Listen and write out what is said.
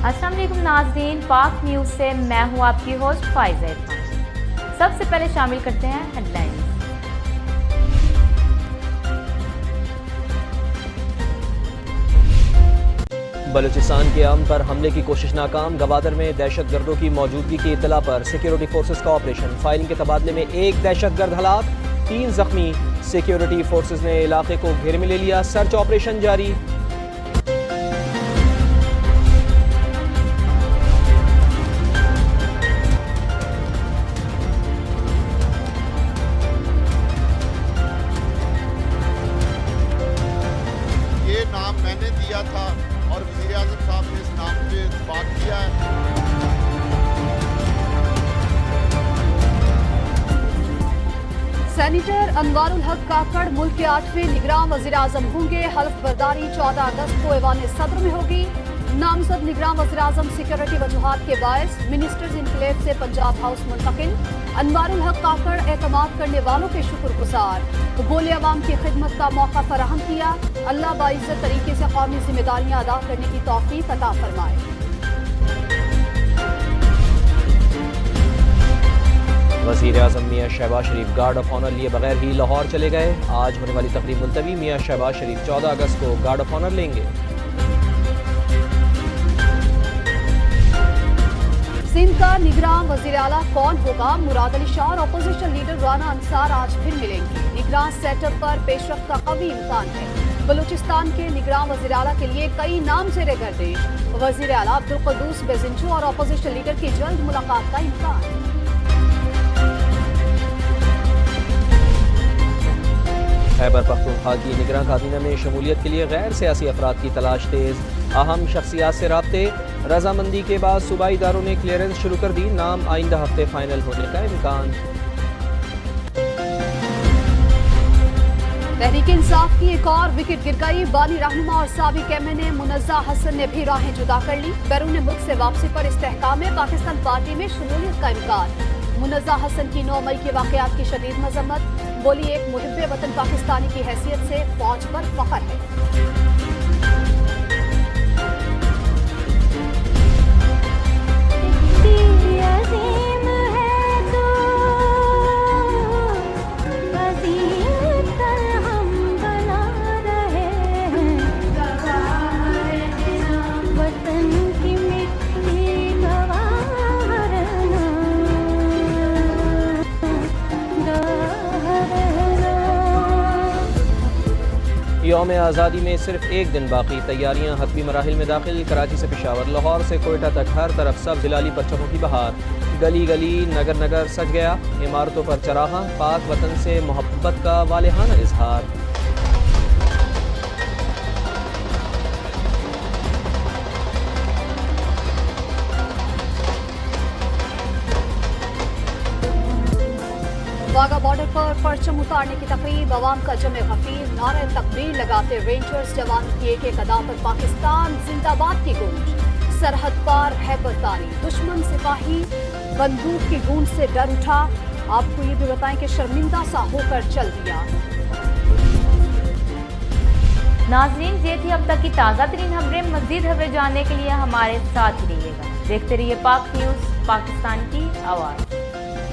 अस्सलाम वालेकुम नाज़रीन, पाक न्यूज़ से मैं हूं आपकी होस्ट फाइज़ा इरफान। सबसे पहले शामिल करते हैं हेडलाइंस। बलूचिस्तान के अमन पर हमले की कोशिश नाकाम। गवादर में दहशत गर्दों की मौजूदगी की इत्तला पर सिक्योरिटी फोर्सेज का ऑपरेशन। फायरिंग के तबादले में एक दहशत गर्द हलाक, 3 जख्मी। सिक्योरिटी फोर्सेज ने इलाके को घेरे में ले लिया, सर्च ऑपरेशन जारी। ये नाम मैंने दिया था और वज़ीर-ए-आज़म साहब ने इस नाम पे इत्तेफाक किया है। सेनेटर अनवारुल हक काकड़ मुल्क के 8वें निगरान वज़ीर-ए-आज़म होंगे। हल्फ बर्दारी 14 अगस्त को ऐवान सदर में होगी। नामजद निगरान वज़ीर-ए-आज़म सिक्योरिटी वजूहात के बायस मिनिस्टर्स इनक्लेव से पंजाब हाउस मुंतकिल। अनवारुल हक काकड़ एतमाद करने वालों के शुक्रगुजार, बोले अवाम की खिदमत का मौका फराहम किया। अल्लाह बाइज़्ज़त तरीके से कौमी जिम्मेदारियाँ अदा करने की तौफीक अता फरमाए। वज़ीर-ए-आज़म मियां शहबाज शरीफ गार्ड ऑफ ऑनर लिए बगैर ही लाहौर चले गए। आज होने वाली तकरीब मुलतवी। मियां शहबाज शरीफ 14 अगस्त को गार्ड ऑफ ऑनर लेंगे। सिंध का निगरान वज़ीर आला कौन होगा? मुराद अली शाह और अपोजिशन लीडर राना अंसार आज फिर मिलेंगे। निगरान सेटअप पर पेशरफ्त का कवी इम्कान है। बलूचिस्तान के निगरान वज़ीर आला के लिए कई नाम ज़ेरे गर्दिश। वज़ीर आला अब्दुल क़ुद्दूस बेज़िंचो और अपोजिशन लीडर की जल्द मुलाकात का इम्कान। खैबर पख्तूनख्वा की निगरान काबीना में शमूलियत के लिए गैर सियासी अफराद की तलाश तेज। अहम शख्सियात से राब्ते। रजामंदी के बाद सूबाई इदारों ने क्लियरेंस शुरू कर दी। नाम आइंदा हफ्ते फाइनल होने का इम्कान। तहरीक इंसाफ की एक और विकेट गिर गई। बानी रहनुमा और साबिक एमएनए मुनज़्ज़ा हसन ने भी राहें जुदा कर ली। बैरून मुल्क से वापसी पर इस्तेहकाम में पाकिस्तान पार्टी में शमूलियत का इम्कान। मुनज़्ज़ा हसन की 9 मई के वाक़यात की शदीद मजम्मत। बोली, एक मुहिब्बे वतन पाकिस्तानी की हैसियत से फौज पर फख्र है। यौम आज़ादी में सिर्फ एक दिन बाकी। तैयारियां हतमी मराहिल में दाखिल। कराची से पेशावर, लाहौर से कोयटा तक हर तरफ सब जिलाली परचमों की बहार। गली गली नगर नगर सज गया। इमारतों पर चराहा। पाक वतन से मोहब्बत का वालेहाना इजहार। वाघा बॉर्डर पर परचम उतारने की तकरीब। अवाम का जमे गफीर। नारे तकबीर लगाते रेंजर्स जवान की एक एक अदा पर पाकिस्तान जिंदाबाद की गूंज। सरहद पार है बरतारी। दुश्मन सिपाही बंदूक की गूंज से डर उठा। आपको ये भी बताएं कि शर्मिंदा सा होकर चल दिया। नाज़रीन, ये थी अब तक की ताज़ा तरीन खबरें। मज़ीद खबरें जानने के लिए हमारे साथ ही रहिएगा। देखते रहिए पाक न्यूज़, पाकिस्तान की आवाज़।